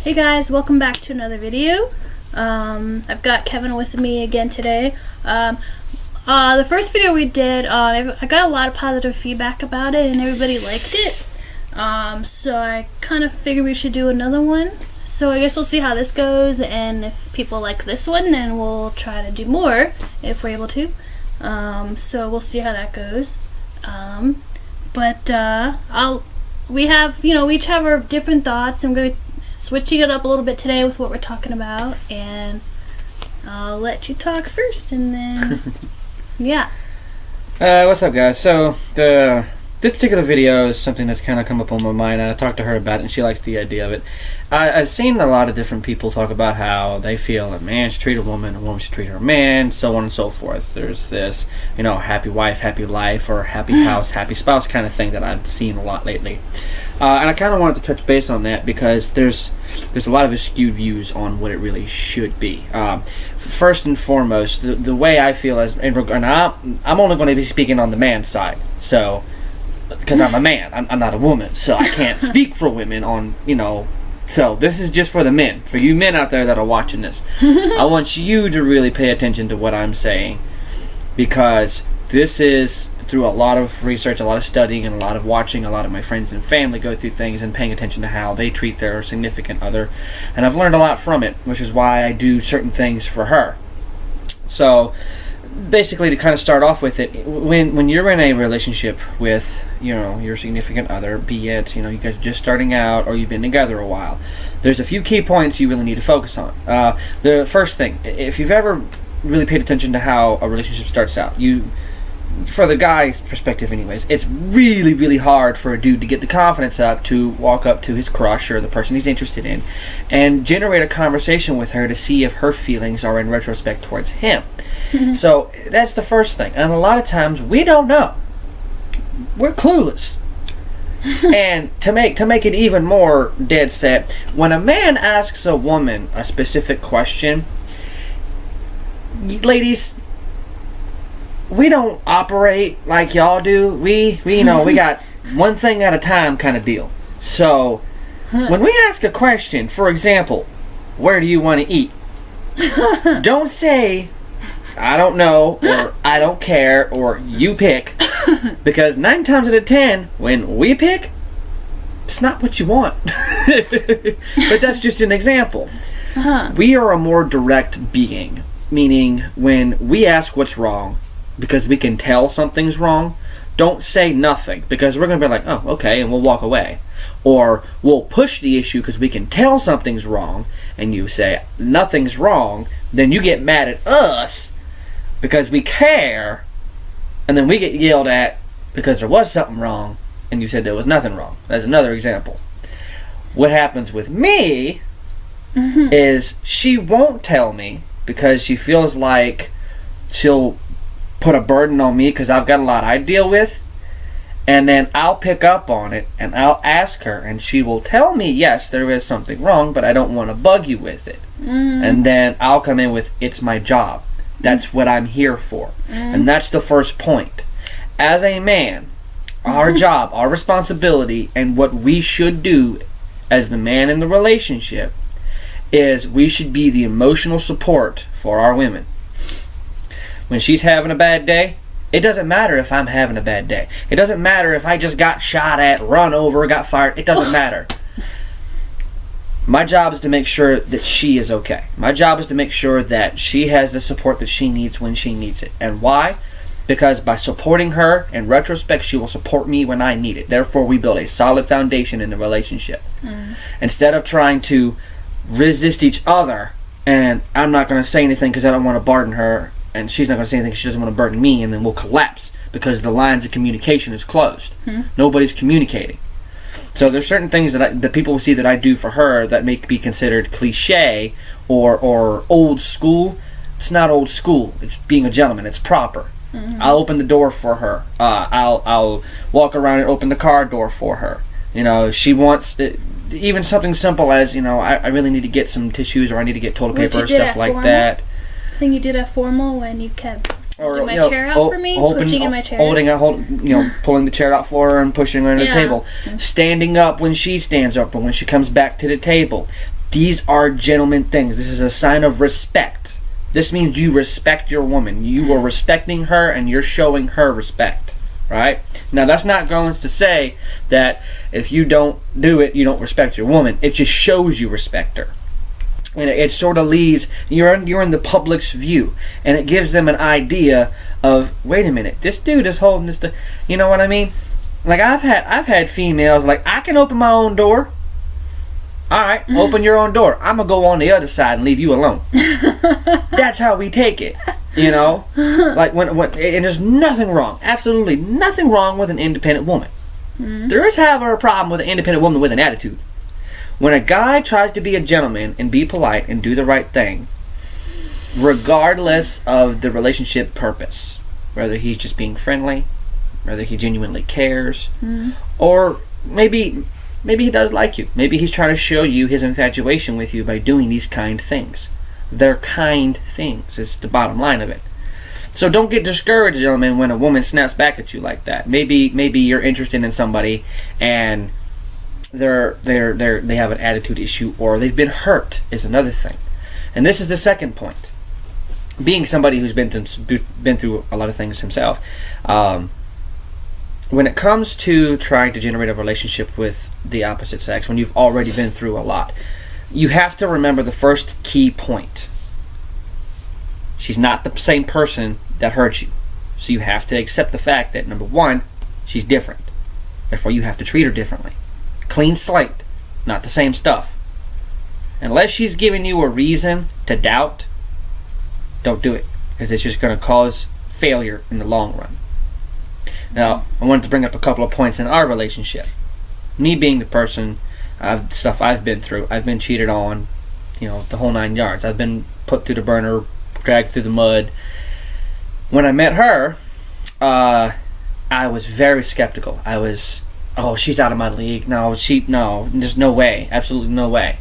Hey guys, welcome back to another video. I've got Kevin with me again today. The first video we did, I got a lot of positive feedback about it and everybody liked it. So I kind of figured we should do another one. So I guess we'll see how this goes, and if people like this one, then we'll try to do more if we're able to. So we'll see how that goes. We each have our different thoughts. I'm going to switching it up a little bit today with what we're talking about, and I'll let you talk first, and then yeah. What's up, guys? So this particular video is something that's kind of come up on my mind, and I talked to her about it, and she likes the idea of it. I've seen a lot of different people talk about how they feel a man should treat a woman should treat her man, so on and so forth. There's this, happy wife, happy life, or happy house, happy spouse kind of thing that I've seen a lot lately. And I kind of wanted to touch base on that because there's a lot of skewed views on what it really should be. First and foremost, the way I feel and I'm only going to be speaking on the man's side, so because I'm a man, I'm not a woman, so I can't speak for women on, so this is just for the men, for you men out there that are watching this. I want you to really pay attention to what I'm saying, because this is through a lot of research, a lot of studying, and a lot of watching a lot of my friends and family go through things and paying attention to how they treat their significant other, and I've learned a lot from it, which is why I do certain things for her. So basically, to kind of start off with it, when you're in a relationship with your significant other, be it you guys are just starting out or you've been together a while, there's a few key points you really need to focus on. The first thing, if you've ever really paid attention to how a relationship starts out, for the guy's perspective anyways, it's really, really hard for a dude to get the confidence up to walk up to his crush or the person he's interested in and generate a conversation with her to see if her feelings are in retrospect towards him. So that's the first thing, and a lot of times we don't know. We're clueless. And to make it even more dead set, when a man asks a woman a specific question, ladies, we don't operate like y'all do. We got one thing at a time kind of deal. So when we ask a question, for example, where do you want to eat? Don't say, I don't know, or I don't care, or you pick. Because 9 times out of 10, when we pick, it's not what you want. But that's just an example. We are a more direct being. Meaning, when we ask what's wrong, because we can tell something's wrong, don't say nothing, because we're going to be like, oh, okay, and we'll walk away. Or we'll push the issue because we can tell something's wrong, and you say nothing's wrong, then you get mad at us because we care, and then we get yelled at because there was something wrong, and you said there was nothing wrong. That's another example. What happens with me is she won't tell me because she feels like she'll put a burden on me because I've got a lot I deal with, and then I'll pick up on it and I'll ask her, and she will tell me, yes, there is something wrong, but I don't want to bug you with it. And then I'll come in with, it's my job. That's what I'm here for. And that's the first point. As a man, our job, our responsibility, and what we should do as the man in the relationship is we should be the emotional support for our women. When she's having a bad day, it doesn't matter if I'm having a bad day. It doesn't matter if I just got shot at, run over, got fired. It doesn't matter. My job is to make sure that she is okay. My job is to make sure that she has the support that she needs when she needs it. And why? Because by supporting her, in retrospect, she will support me when I need it. Therefore, we build a solid foundation in the relationship. Instead of trying to resist each other, and I'm not going to say anything because I don't want to burden her, and she's not going to say anything because she doesn't want to burden me, and then we'll collapse because the lines of communication is closed. Nobody's communicating. So there's certain things that people will see that I do for her that may be considered cliche or old school. It's not old school. It's being a gentleman. It's proper. I'll open the door for her. I'll walk around and open the car door for her. If she wants even something simple as I really need to get some tissues, or I need to get toilet paper or stuff like that. Thing you did at formal when you kept holding my chair out for me, pushing in my chair, pulling the chair out for her and pushing her under the table, standing up when she stands up, and when she comes back to the table, These are gentleman things. This is a sign of respect. This means you respect your woman. You are respecting her and you're showing her respect. Right? Now, that's not going to say that if you don't do it, you don't respect your woman. It just shows you respect her. And it sort of leaves, you're in the public's view. And it gives them an idea of, wait a minute, this dude is holding this, you know what I mean? Like, I've had females, like, I can open my own door. Alright, open your own door. I'm going to go on the other side and leave you alone. That's how we take it. You know? Like, when and there's nothing wrong, absolutely nothing wrong with an independent woman. There is, however, a problem with an independent woman with an attitude. When a guy tries to be a gentleman and be polite and do the right thing, regardless of the relationship purpose, whether he's just being friendly, whether he genuinely cares, or maybe he does like you. Maybe he's trying to show you his infatuation with you by doing these kind things. They're kind things. It's the bottom line of it. So don't get discouraged, gentlemen, when a woman snaps back at you like that. Maybe you're interested in somebody and they have an attitude issue, or they've been hurt is another thing. And this is the second point. Being somebody who's been through a lot of things himself, when it comes to trying to generate a relationship with the opposite sex, when you've already been through a lot, you have to remember the first key point. She's not the same person that hurt you. So you have to accept the fact that, number one, she's different. Therefore, you have to treat her differently. Clean slate, not the same stuff. Unless she's giving you a reason to doubt, don't do it, because it's just going to cause failure in the long run. Now, I wanted to bring up a couple of points in our relationship. Me being the person, stuff I've been through. I've been cheated on, the whole 9 yards. I've been put through the burner, dragged through the mud. When I met her, I was very skeptical. I was, she's out of my league. No, there's no way. Absolutely no way.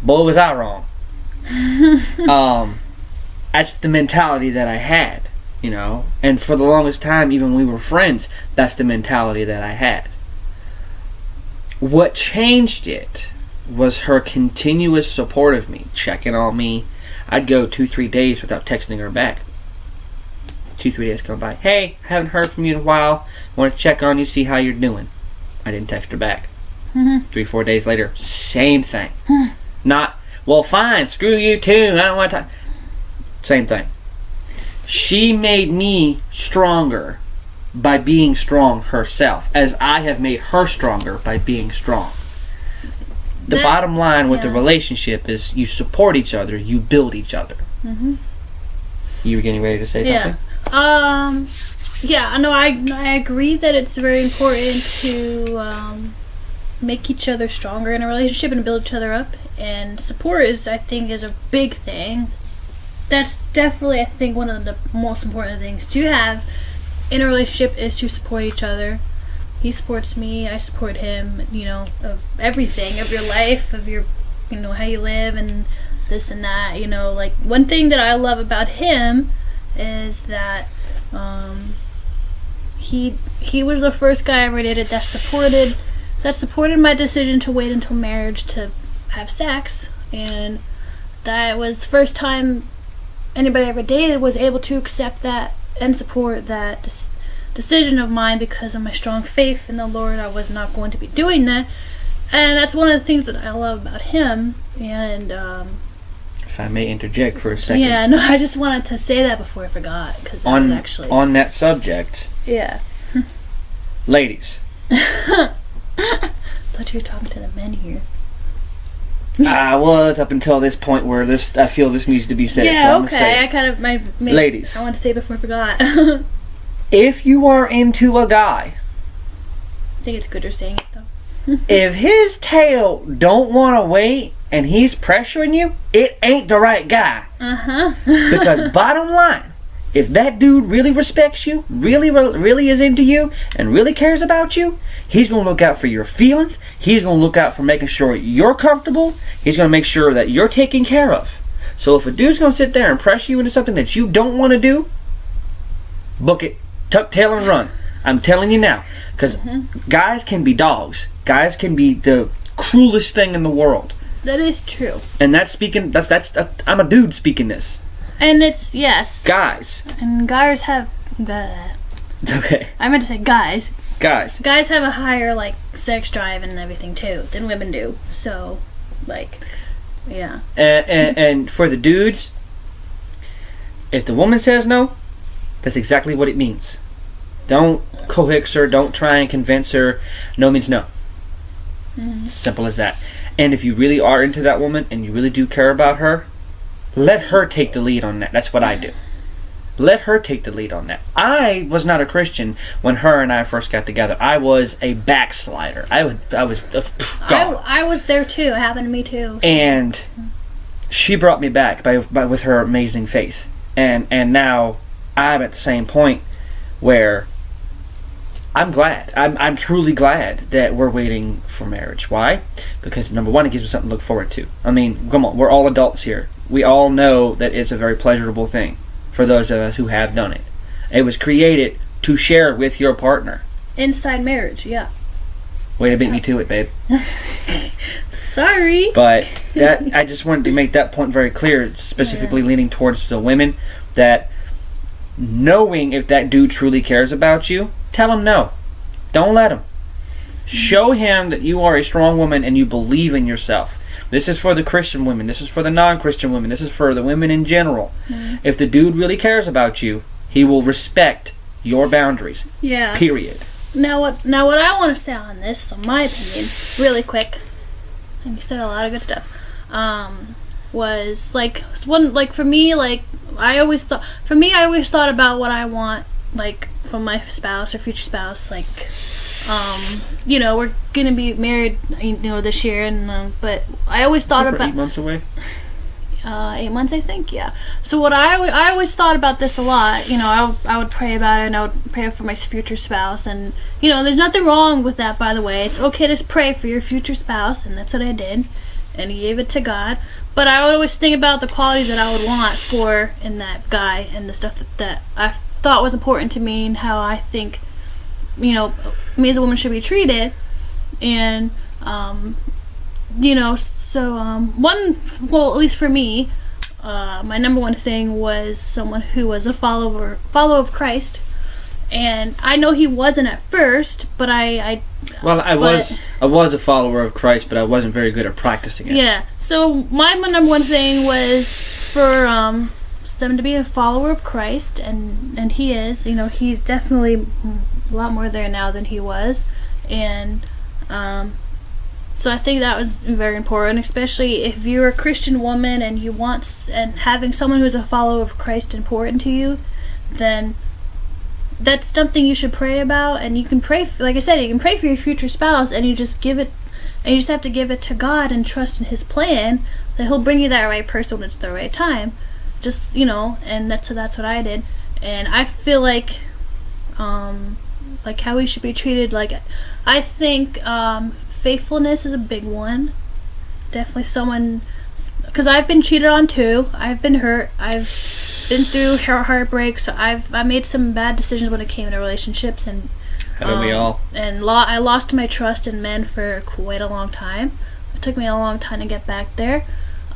Boy, was I wrong. That's the mentality that I had, and for the longest time, even when we were friends, that's the mentality that I had. What changed it was her continuous support of me, checking on me. I'd go 2-3 days without texting her back. 2-3 days come by. Hey, haven't heard from you in a while. Want to check on you, see how you're doing. I didn't text her back. 3-4 days later, same thing. Not, well, fine, screw you too. I don't want to talk. Same thing. She made me stronger by being strong herself, as I have made her stronger by being strong. The bottom line with the relationship is you support each other, you build each other. You were getting ready to say something? I agree that it's very important to make each other stronger in a relationship and build each other up. And support I think is a big thing. That's definitely, I think, one of the most important things to have in a relationship is to support each other. He supports me, I support him, of everything, of your life, of your, how you live and this and that, like one thing that I love about him is that he was the first guy I ever dated that supported my decision to wait until marriage to have sex, and that was the first time anybody I ever dated was able to accept that and support that decision of mine. Because of my strong faith in the Lord, I was not going to be doing that, and that's one of the things that I love about him. And if I may interject for a second. Yeah, no, I just wanted to say that before I forgot, because on that subject. Yeah. Ladies. I thought you were talking to the men here. I was up until this point where I feel this needs to be said. Yeah, so okay. I kind of ladies. I want to say it before I forgot. If you are into a guy, I think it's good you're saying it though. If his tail don't want to wait and he's pressuring you, it ain't the right guy. Because bottom line, if that dude really respects you, really is into you, and really cares about you, he's going to look out for your feelings. He's going to look out for making sure you're comfortable. He's going to make sure that you're taken care of. So if a dude's going to sit there and press you into something that you don't want to do, book it, tuck tail and run. I'm telling you now. Because guys can be dogs. Guys can be the cruelest thing in the world. That is true. And that's I'm a dude speaking this. And it's, yes. Guys. And guys have the... Okay. I meant to say guys. Guys. Guys have a higher, like, sex drive and everything, too, than women do. So, like, yeah. And for the dudes, if the woman says no, that's exactly what it means. Don't coax her. Don't try and convince her. No means no. Simple as that. And if you really are into that woman and you really do care about her, let her take the lead on that. That's what I do. Let her take the lead on that. I was not a Christian when her and I first got together. I was a backslider. I was gone. I was there too. It happened to me too. And she brought me back by with her amazing faith. And now I'm at the same point where I'm glad. I'm truly glad that we're waiting for marriage. Why? Because number one, it gives me something to look forward to. I mean, come on, we're all adults here. We all know that it's a very pleasurable thing for those of us who have done it. It was created to share with your partner. Inside marriage, yeah. Way to beat me to it, babe. Sorry. But that I just wanted to make that point very clear, specifically leaning towards the women, that knowing if that dude truly cares about you, tell him no. Don't let him. Show him that you are a strong woman and you believe in yourself. This is for the Christian women. This is for the non-Christian women. This is for the women in general. If the dude really cares about you, he will respect your boundaries. Yeah. Period. Now what I want to say on this, in my opinion, really quick, and you said a lot of good stuff, was like for me, like I always thought about what I want, like, from my spouse or future spouse, like, you know, we're gonna be married, you know, this year, and but I always thought about 8 months away. 8 months, I think, yeah. So what I always thought about this a lot. You know, I would pray about it, and I would pray for my future spouse, and you know, there's nothing wrong with that, by the way. It's okay to pray for your future spouse, and that's what I did, and he gave it to God. But I would always think about the qualities that I would want for in that guy, and the stuff that I thought was important to me, and how I think, you know, me as a woman should be treated, and you know, so at least for me, my number one thing was someone who was a follower of Christ, and I know he wasn't at first, but I was a follower of Christ, but I wasn't very good at practicing it. Yeah. So my number one thing was for them to be a follower of Christ, and he is. You know, he's definitely a lot more there now than he was, and so I think that was very important, especially if you're a Christian woman and having someone who's a follower of Christ important to you, then that's something you should pray about. And you can pray, like I said, you can pray for your future spouse, and you just have to give it to God and trust in His plan that He'll bring you that right person when it's the right time. Just, you know, and that's what I did, and I feel like how we should be treated. Like, I think faithfulness is a big one. Definitely someone, because I've been cheated on too. I've been hurt. I've been through heartbreak. So I made some bad decisions when it came to relationships, and haven't we all? And I lost my trust in men for quite a long time. It took me a long time to get back there.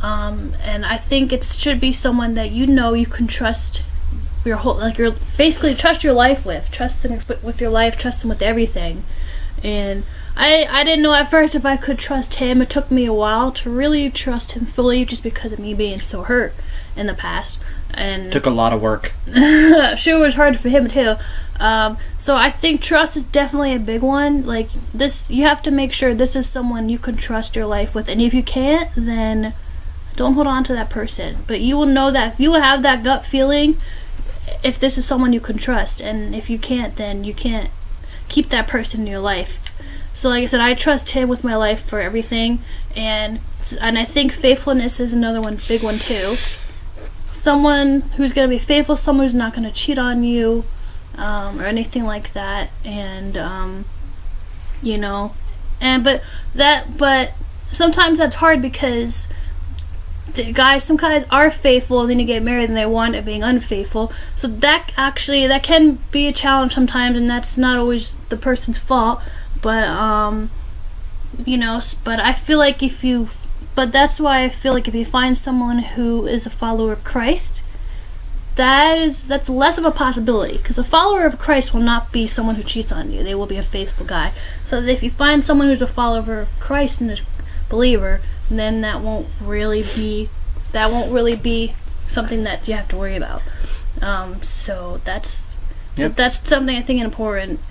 And I think it should be someone that you know you can trust you're basically trust your life with. Trust them with your life, trust them with everything. And I didn't know at first if I could trust him. It took me a while to really trust him fully, just because of me being so hurt in the past. And took a lot of work. Sure, it was hard for him too. So I think trust is definitely a big one. Like this, you have to make sure this is someone you can trust your life with. And if you can't, then don't hold on to that person. But you will know that if you have that gut feeling, if this is someone you can trust, and if you can't, then you can't keep that person in your life. So like I said, I trust him with my life for everything, and I think faithfulness is another big one too. Someone who's going to be faithful, someone who's not going to cheat on you, or anything like that. And you know, but sometimes that's hard, because some guys are faithful, and then you get married and they wind up being unfaithful. So that can be a challenge sometimes, and that's not always the person's fault. But you know, but I feel like if you But that's why I feel like if you find someone who is a follower of Christ, that's less of a possibility, because a follower of Christ will not be someone who cheats on you. They will be a faithful guy. So that if you find someone who's a follower of Christ and a believer, then that won't really be something that you have to worry about. So that's something I think important.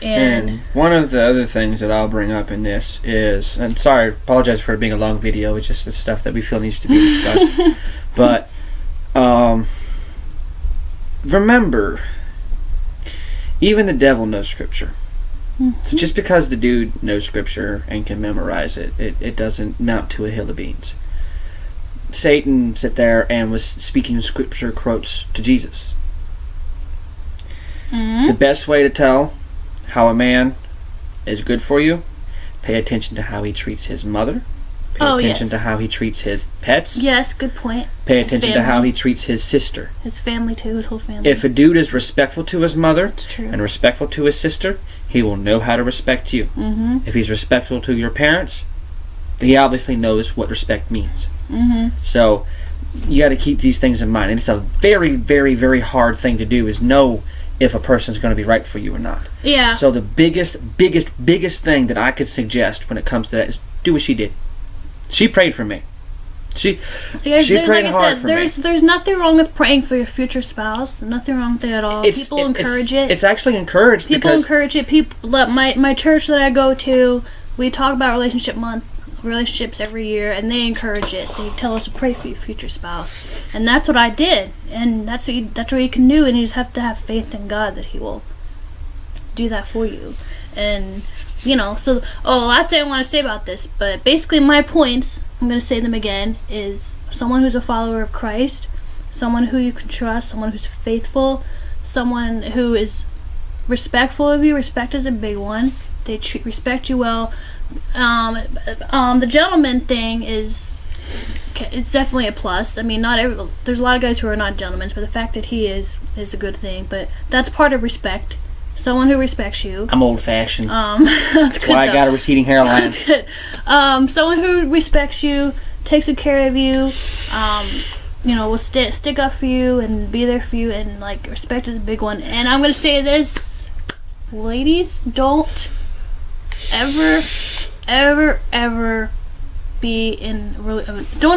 And one of the other things that I'll bring up in this is, and sorry, apologize for it being a long video. It's just the stuff that we feel needs to be discussed. But remember, even the devil knows Scripture. So just because the dude knows Scripture and can memorize it, it doesn't mount to a hill of beans. Satan sat there and was speaking Scripture quotes to Jesus. The best way to tell how a man is good for you, pay attention to how he treats his mother. Pay attention to how he treats his pets. Yes, good point. Pay attention to how he treats his sister. His family too, his whole family. If a dude is respectful to his mother It's true. and respectful to his sister, he will know how to respect you. If he's respectful to your parents, he obviously knows what respect means. So you got to keep these things in mind. And it's a very, very, very hard thing to do, is know if a person's going to be right for you or not. Yeah. So the biggest thing that I could suggest when it comes to that is do what she did. She prayed for me. She prayed hard for me. There's nothing wrong with praying for your future spouse. Nothing wrong with it at all. People encourage it. It's actually encouraged. People encourage it. My church that I go to, we talk about relationships every year, and they encourage it. They tell us to pray for your future spouse, and that's what I did. And that's what you can do. And you just have to have faith in God that He will do that for you. And so last thing I want to say about this, but basically my points, I'm going to say them again, is someone who's a follower of Christ, someone who you can trust, someone who's faithful, someone who is respectful of you. Respect is a big one. They respect you well. The gentleman thing it's definitely a plus. I mean, there's a lot of guys who are not gentlemen, but the fact that he is a good thing. But that's part of respect. Someone who respects you. I'm old-fashioned. That's why I got a receding hairline. That's good. Someone who respects you, takes good care of you, will stick up for you and be there for you, and respect is a big one. And I'm gonna say this, ladies, don't ever don't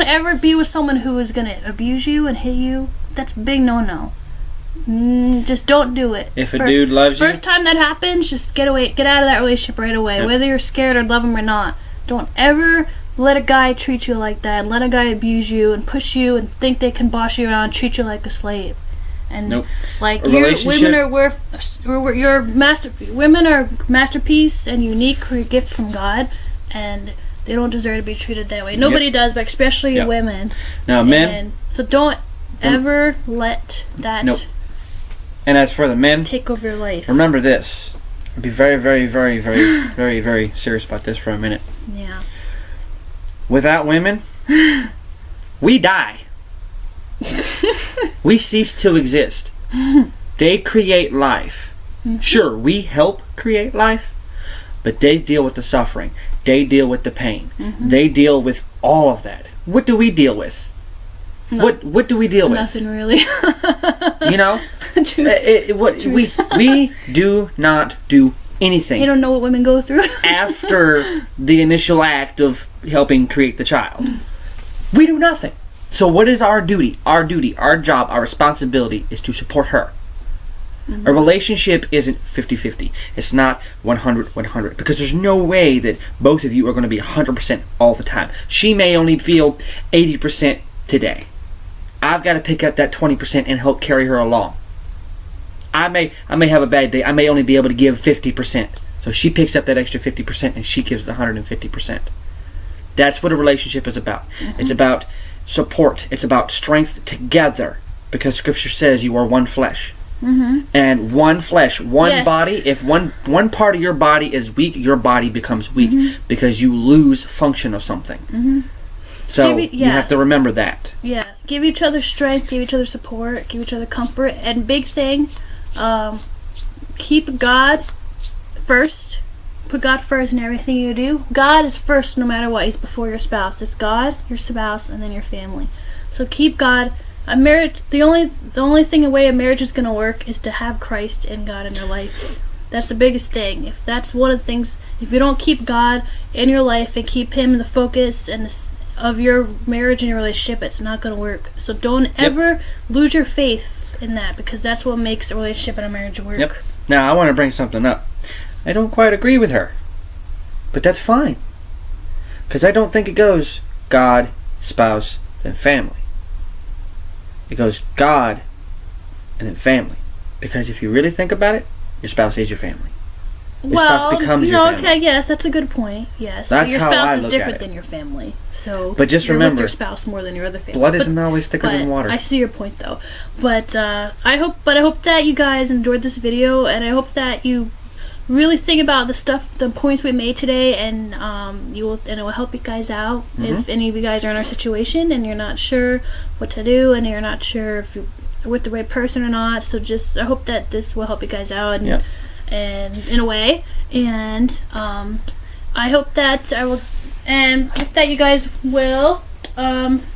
ever be with someone who is gonna abuse you and hit you. That's a big no. Just don't do it. If a dude loves you, first time that happens, just get out of that relationship right away. Yep. Whether you're scared or love him or not, don't ever let a guy treat you like that. Let a guy abuse you and push you and think they can boss you around, treat you like a slave. And women are masterpiece and unique, or a gift from God, and they don't deserve to be treated that way. Nobody does, but especially women. Now, men. So don't ever let that. Nope. And as for the men, take over your life. Remember this. Be very, very, very, very, very, very serious about this for a minute. Yeah. Without women, we die. We cease to exist. They create life. Sure, we help create life, but they deal with the suffering. They deal with the pain. They deal with all of that. What do we deal with? What do we deal with? Nothing really. We do not do anything. You don't know what women go through. After the initial act of helping create the child, we do nothing. So what is our duty? Our job, our responsibility is to support her. A relationship isn't 50-50. It's not 100-100, because there's no way that both of you are going to be 100% all the time. She may only feel 80% today. I've got to pick up that 20% and help carry her along. I may have a bad day. I may only be able to give 50%. So she picks up that extra 50% and she gives the 150%. That's what a relationship is about. It's about support. It's about strength together, because Scripture says you are one flesh. And one flesh, one body. If one part of your body is weak, your body becomes weak because you lose function of something. So you have to remember that. Yeah. Give each other strength, give each other support, give each other comfort. And big thing, keep God first put God first in everything you do. God is first no matter what. He's before your spouse. It's God, your spouse, and then your family. So keep God. A marriage, the only thing a way a marriage is going to work is to have Christ and God in your life. That's the biggest thing. If that's one of the things, if you don't keep God in your life and keep Him the focus and of your marriage and your relationship, it's not going to work. So don't ever lose your faith in that, because that's what makes a relationship and a marriage work. Yep. Now, I want to bring something up. I don't quite agree with her, but that's fine, because I don't think it goes God, spouse, then family. It goes God and then family, because if you really think about it, your spouse is your family. Your spouse becomes your family. Okay, yes, that's a good point. Yes, That's but your how spouse I is look different at it. than your family. So, But just you're remember, with your spouse more than your other family. Blood isn't always thicker than water. I see your point, though. But I hope that you guys enjoyed this video, and I hope that you really think about the points we made today, and it will help you guys out. If any of you guys are in our situation and you're not sure what to do, and you're not sure if you're with the right person or not. So I hope that this will help you guys out, and in a way. And I hope that you guys will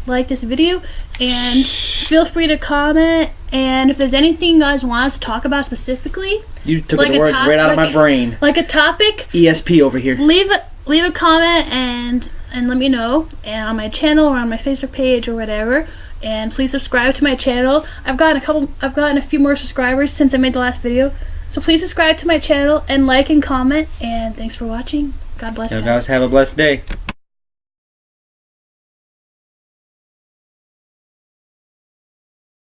like this video, and feel free to comment. And if there's anything you guys want us to talk about specifically, you took the words right out of my brain. Like a topic, ESP over here. Leave a comment and let me know, and on my channel or on my Facebook page or whatever. And please subscribe to my channel. I've gotten a few more subscribers since I made the last video. So please subscribe to my channel and like and comment. And thanks for watching. God bless, Guys, have a blessed day.